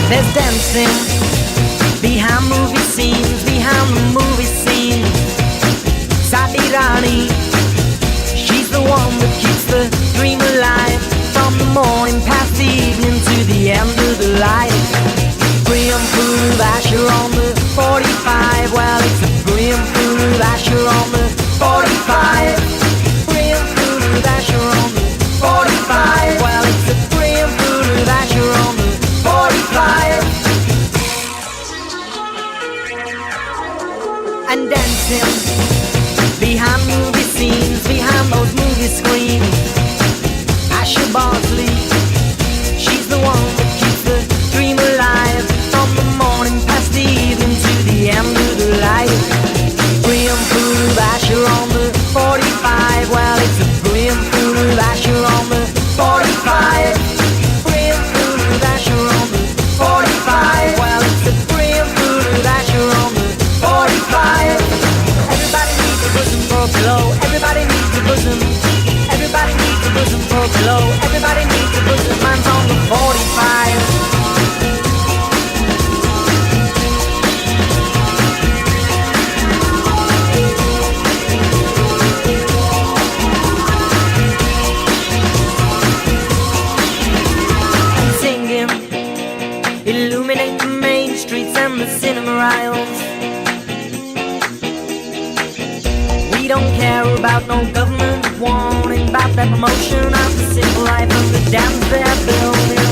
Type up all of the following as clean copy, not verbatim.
There's dancing behind movie scenes, behind the movie scene. Sadi Rani, she's the one that keeps the dream alive. From the morning past the evening to the end of the light. Brim food of Asher on the 45. Well, it's a brim food of Asher on the 45. Brim food of Asher on the 45. Well, it's a brim food of Asher on the 45. And dancing behind movie scenes, behind those movie screens. Asher Bartley, she's the one that keeps the dream alive. From the morning past the evening to the end of the light. Brim food of Asher on the 45. Well, it's a brim food of Asher on the 45. Brim food of Asher on the 45. Well, it's a brim food of Asher on the 45. Everybody needs a bosom for a pillow. Everybody needs a bosom. Everybody needs a bosom for a pillow. Everybody needs a bosom. Mine's on the 45. Illuminate the main streets and the cinema aisles. We don't care about no government warning about that promotion of the simple life of the dams they're building.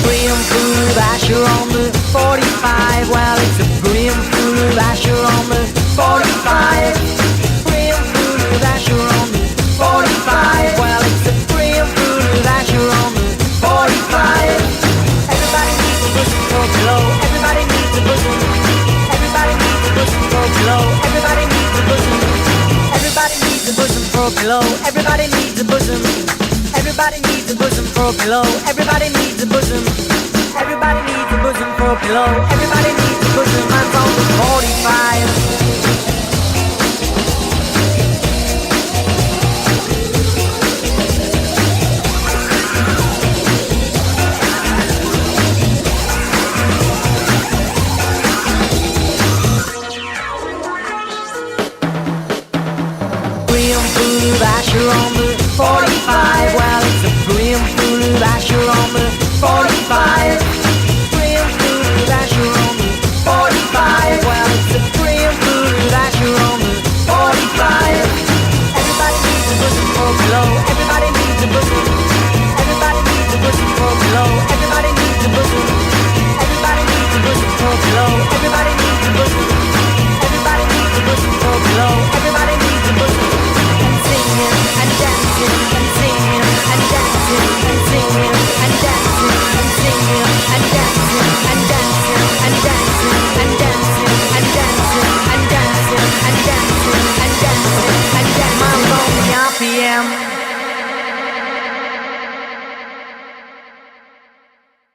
Brim food of Asher on the 45. Well, it's a brim food of Asher on the 45. Brim food of Asher on the 45. Well, it's a brim food of Asher on the 45. Everybody needs a bosom for a pillow. Everybody needs a bosom. Everybody needs a bosom for a pillow. Everybody needs a bosom. Everybody needs a bosom for a pillow. Everybody needs a bosom. Everybody needs a bosom for a pillow. Everybody needs a bosom. Everybody needs a bosom for a pillow. Everybody needs a bosom. Mine's on the 45. Asher on the 45. Well, it's a brim food of Asher on the 45.